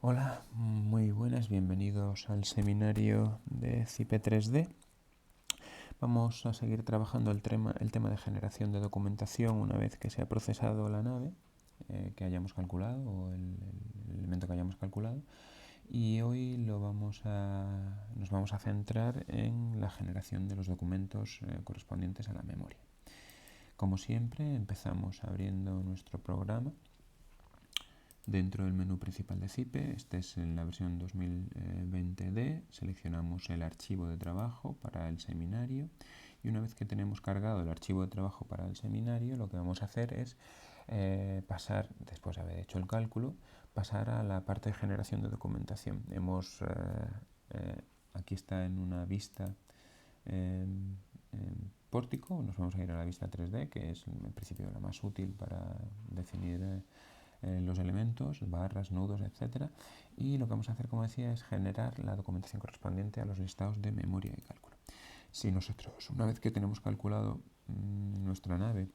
Hola, muy buenas, bienvenidos al seminario de CIPE 3D. Vamos a seguir trabajando el tema de generación de documentación una vez que se ha procesado la nave que hayamos calculado o el elemento que hayamos calculado. Y hoy nos vamos a centrar en la generación de los documentos correspondientes a la memoria. Como siempre, empezamos abriendo nuestro programa. Dentro del menú principal de CIPE, este es en la versión 2020D, seleccionamos el archivo de trabajo para el seminario y una vez que tenemos cargado el archivo de trabajo para el seminario, lo que vamos a hacer es pasar, después de haber hecho el cálculo, pasar a la parte de generación de documentación. Aquí está en una vista pórtico, nos vamos a ir a la vista 3D, que es en principio la más útil para definir los elementos, barras, nudos, etcétera. Y lo que vamos a hacer, como decía, es generar la documentación correspondiente a los listados de memoria y cálculo. Si nosotros, una vez que tenemos calculado nuestra nave,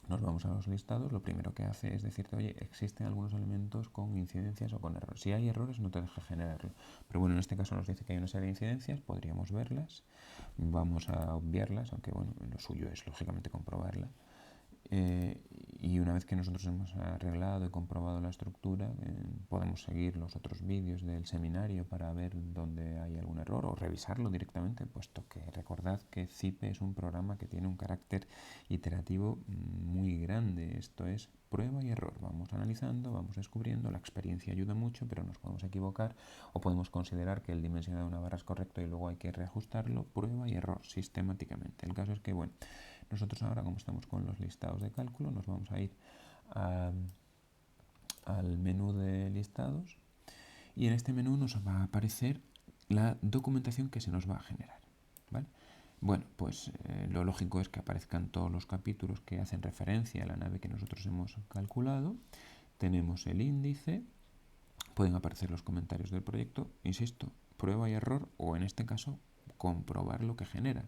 nos vamos a los listados, lo primero que hace es decirte, oye, existen algunos elementos con incidencias o con errores. Si hay errores, no te deja generarlo. Pero bueno, en este caso nos dice que hay una serie de incidencias, podríamos verlas, vamos a obviarlas, aunque bueno, lo suyo es lógicamente comprobarla. Y una vez que nosotros hemos arreglado y comprobado la estructura, podemos seguir los otros vídeos del seminario para ver dónde hay algún error o revisarlo directamente, puesto que recordad que CIPE es un programa que tiene un carácter iterativo muy grande. Esto es prueba y error. Vamos analizando, vamos descubriendo, la experiencia ayuda mucho, pero nos podemos equivocar o podemos considerar que el dimensionado de una barra es correcto y luego hay que reajustarlo. Prueba y error sistemáticamente. El caso es que, bueno, nosotros ahora, como estamos con los listados de cálculo, nos vamos a ir al menú de listados y en este menú nos va a aparecer la documentación que se nos va a generar, ¿vale? Bueno, pues lo lógico es que aparezcan todos los capítulos que hacen referencia a la nave que nosotros hemos calculado. Tenemos el índice, pueden aparecer los comentarios del proyecto, insisto, prueba y error o en este caso comprobar lo que genera.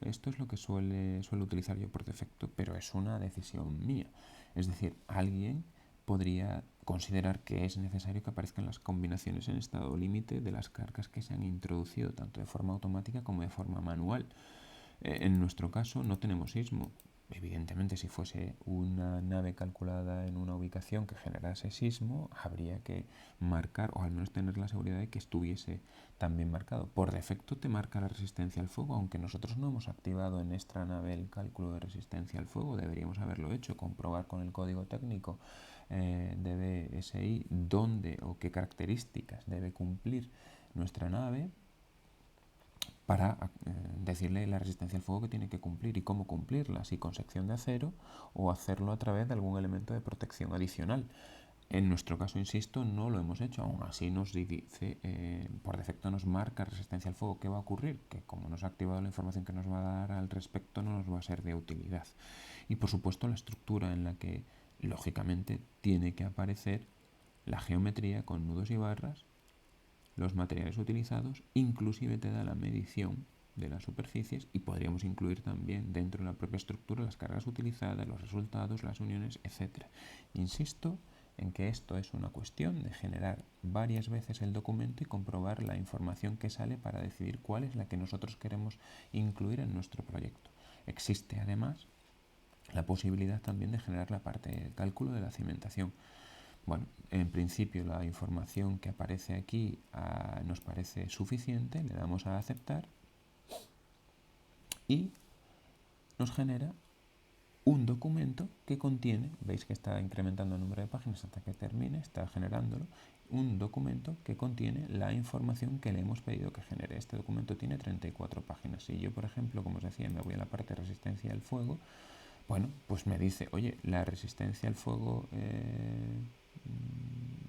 Esto es lo que suelo utilizar yo por defecto, pero es una decisión mía. Es decir, alguien podría considerar que es necesario que aparezcan las combinaciones en estado límite de las cargas que se han introducido, tanto de forma automática como de forma manual. En nuestro caso no tenemos sismo. Evidentemente, si fuese una nave calculada en una ubicación que generase sismo, habría que marcar, o al menos tener la seguridad de que estuviese también marcado. Por defecto te marca la resistencia al fuego, aunque nosotros no hemos activado en nuestra nave el cálculo de resistencia al fuego, deberíamos haberlo hecho, comprobar con el código técnico de BSI dónde o qué características debe cumplir nuestra nave para decirle la resistencia al fuego que tiene que cumplir y cómo cumplirla, si con sección de acero o hacerlo a través de algún elemento de protección adicional. En nuestro caso, insisto, no lo hemos hecho, aún así nos dice, por defecto nos marca resistencia al fuego. ¿Qué va a ocurrir? Que como nos ha activado la información que nos va a dar al respecto, no nos va a ser de utilidad. Y por supuesto la estructura en la que, lógicamente, tiene que aparecer la geometría con nudos y barras, los materiales utilizados, inclusive te da la medición de las superficies y podríamos incluir también dentro de la propia estructura las cargas utilizadas, los resultados, las uniones, etc. Insisto en que esto es una cuestión de generar varias veces el documento y comprobar la información que sale para decidir cuál es la que nosotros queremos incluir en nuestro proyecto. Existe además la posibilidad también de generar la parte de cálculo de la cimentación. Bueno, en principio la información que aparece aquí nos parece suficiente, le damos a aceptar y nos genera un documento que contiene, veis que está incrementando el número de páginas hasta que termine, está generándolo, un documento que contiene la información que le hemos pedido que genere. Este documento tiene 34 páginas. Si yo, por ejemplo, como os decía, me voy a la parte de resistencia al fuego, bueno, pues me dice, oye, la resistencia al fuego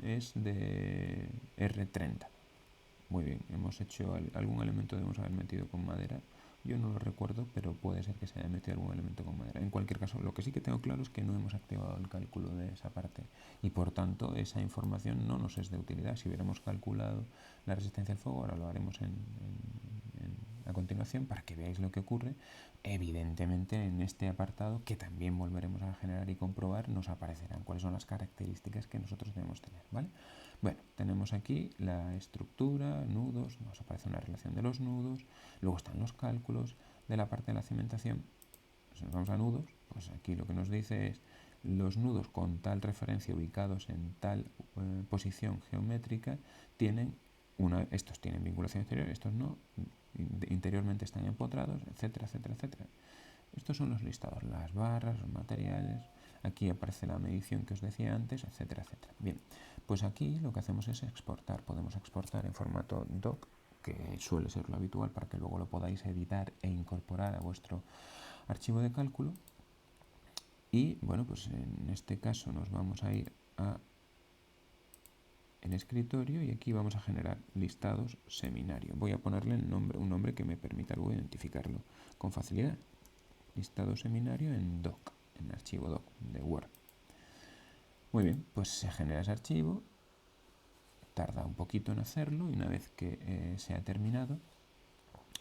es de R30. Muy bien, hemos hecho algún elemento, debemos haber metido con madera. Yo no lo recuerdo, pero puede ser que se haya metido algún elemento con madera. En cualquier caso, lo que sí que tengo claro es que no hemos activado el cálculo de esa parte y por tanto esa información no nos es de utilidad. Si hubiéramos calculado la resistencia al fuego, ahora lo haremos a continuación para que veáis lo que ocurre. Evidentemente en este apartado, que también volveremos a generar y comprobar, nos aparecerán cuáles son las características que nosotros debemos tener, ¿vale? Bueno, tenemos aquí la estructura, nudos, nos aparece una relación de los nudos, luego están los cálculos de la parte de la cimentación. Si nos vamos a nudos, pues aquí lo que nos dice es los nudos con tal referencia ubicados en tal posición geométrica estos tienen vinculación exterior, estos no, interiormente están empotrados, etcétera, etcétera, etcétera. Estos son los listados, las barras, los materiales, aquí aparece la medición que os decía antes, etcétera, etcétera. Bien, pues aquí lo que hacemos es exportar, podemos exportar en formato doc, que suele ser lo habitual para que luego lo podáis editar e incorporar a vuestro archivo de cálculo. Y bueno, pues en este caso nos vamos a ir a el escritorio y aquí vamos a generar listados seminario. Voy a ponerle un nombre que me permita luego identificarlo con facilidad. Listado seminario en doc, en archivo doc de Word. Muy bien, pues se genera ese archivo, tarda un poquito en hacerlo y una vez que se ha terminado,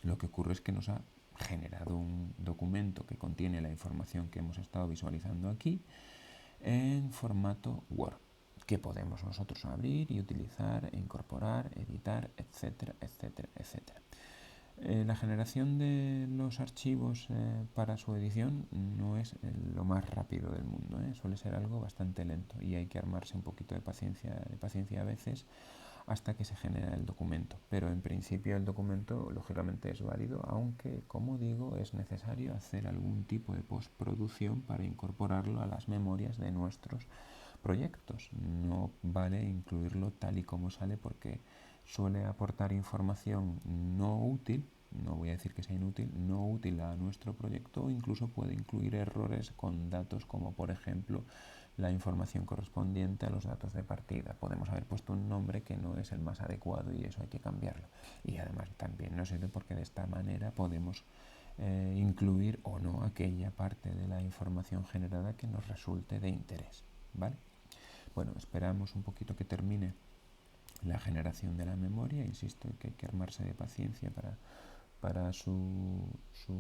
lo que ocurre es que nos ha generado un documento que contiene la información que hemos estado visualizando aquí en formato Word, que podemos nosotros abrir y utilizar, incorporar, editar, etcétera, etcétera, etcétera. La generación de los archivos para su edición no es lo más rápido del mundo, suele ser algo bastante lento y hay que armarse un poquito de paciencia a veces hasta que se genera el documento. Pero en principio el documento lógicamente es válido, aunque como digo es necesario hacer algún tipo de postproducción para incorporarlo a las memorias de nuestros proyectos. No vale incluirlo tal y como sale porque suele aportar información no útil, no voy a decir que sea inútil, no útil a nuestro proyecto o incluso puede incluir errores con datos como por ejemplo la información correspondiente a los datos de partida. Podemos haber puesto un nombre que no es el más adecuado y eso hay que cambiarlo. Y además también no sirve porque de esta manera podemos incluir o no aquella parte de la información generada que nos resulte de interés, ¿vale? Bueno, esperamos un poquito que termine la generación de la memoria, insisto que hay que armarse de paciencia para su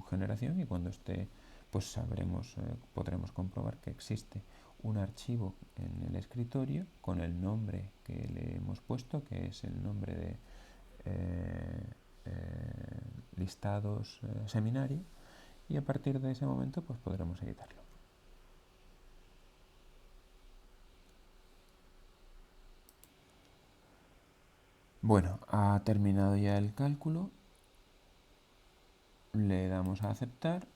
generación y cuando esté pues podremos comprobar que existe un archivo en el escritorio con el nombre que le hemos puesto, que es el nombre de listados seminario, y a partir de ese momento pues podremos editarlo. Bueno, ha terminado ya el cálculo, le damos a aceptar,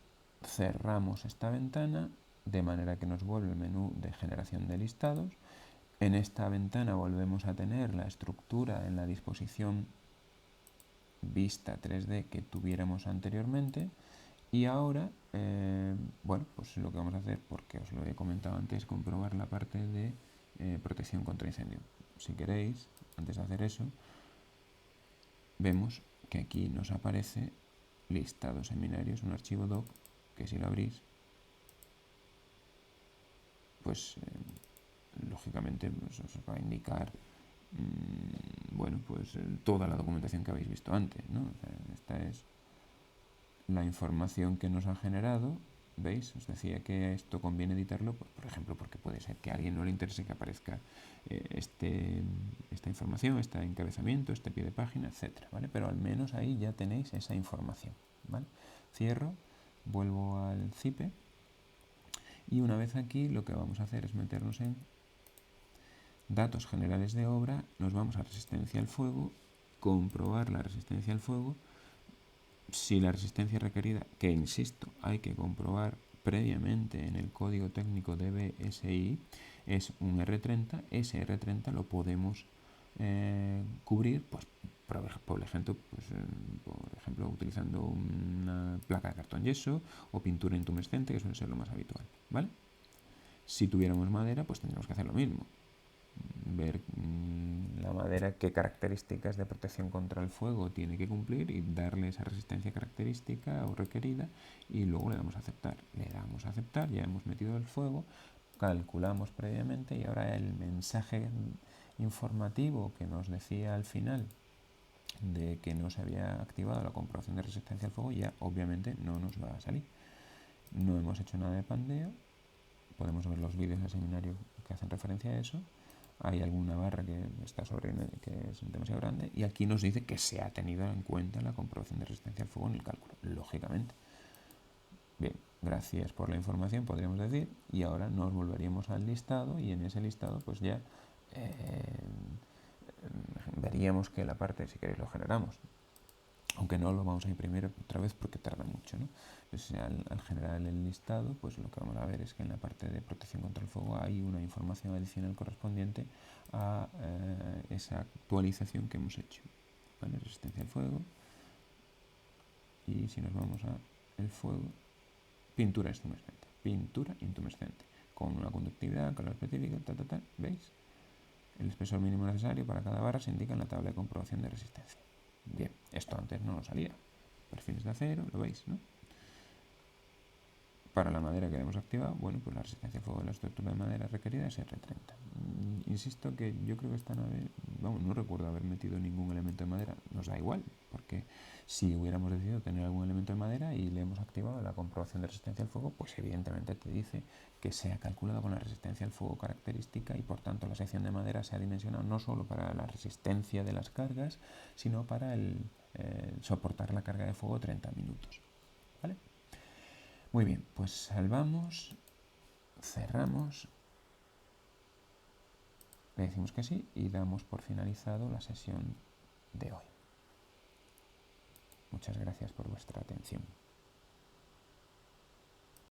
cerramos esta ventana de manera que nos vuelve el menú de generación de listados. En esta ventana volvemos a tener la estructura en la disposición vista 3D que tuviéramos anteriormente y ahora, bueno, pues lo que vamos a hacer, porque os lo he comentado antes, es comprobar la parte de protección contra incendio. Si queréis, antes de hacer eso, vemos que aquí nos aparece listado seminarios, un archivo doc, que si lo abrís, pues lógicamente pues, os va a indicar bueno, pues toda la documentación que habéis visto antes, ¿no? O sea, esta es la información que nos ha generado. ¿Veis? Os decía que esto conviene editarlo, pues, por ejemplo, porque puede ser que a alguien no le interese que aparezca esta información, este encabezamiento, este pie de página, etcétera, ¿vale? Pero al menos ahí ya tenéis esa información, ¿vale? Cierro, vuelvo al CIPE y una vez aquí lo que vamos a hacer es meternos en datos generales de obra, nos vamos a resistencia al fuego, comprobar la resistencia al fuego. Si la resistencia requerida, que insisto, hay que comprobar previamente en el código técnico de BSI, es un R30, ese R30 lo podemos cubrir, pues, por ejemplo, utilizando una placa de cartón yeso o pintura intumescente, que suele ser lo más habitual, ¿vale? Si tuviéramos madera, pues tendríamos que hacer lo mismo. Ver la madera qué características de protección contra el fuego tiene que cumplir y darle esa resistencia característica o requerida y luego le damos a aceptar. Le damos a aceptar, ya hemos metido el fuego, calculamos previamente y ahora el mensaje informativo que nos decía al final de que no se había activado la comprobación de resistencia al fuego, ya obviamente no nos va a salir. No hemos hecho nada de pandeo. Podemos ver los vídeos del seminario que hacen referencia a eso. Hay alguna barra que está que es demasiado grande, y aquí nos dice que se ha tenido en cuenta la comprobación de resistencia al fuego en el cálculo, lógicamente. Bien, gracias por la información, podríamos decir, y ahora nos volveríamos al listado, y en ese listado pues ya veríamos que la parte, si queréis, lo generamos, aunque no lo vamos a imprimir otra vez porque tarda mucho, ¿no? Pues al generar el listado, pues lo que vamos a ver es que en la parte de protección contra el fuego hay una información adicional correspondiente a esa actualización que hemos hecho, ¿vale? Resistencia al fuego, y si nos vamos a el fuego, pintura intumescente, con una conductividad, calor específica, ¿veis? El espesor mínimo necesario para cada barra se indica en la tabla de comprobación de resistencia. Bien, esto antes no salía. Perfiles de acero, lo veis, ¿no? Para la madera que hemos activado, bueno, pues la resistencia al fuego de la estructura de madera requerida es R30. Insisto que yo creo que esta nave, vamos, no recuerdo haber metido ningún elemento de madera. Nos da igual, porque si hubiéramos decidido tener algún elemento de madera y le hemos activado la comprobación de resistencia al fuego, pues evidentemente te dice que se ha calculado con la resistencia al fuego característica, y por tanto la sección de madera se ha dimensionado no solo para la resistencia de las cargas, sino para soportar la carga de fuego 30 minutos. ¿Vale? Muy bien, pues salvamos, cerramos, le decimos que sí y damos por finalizado la sesión de hoy. Muchas gracias por vuestra atención.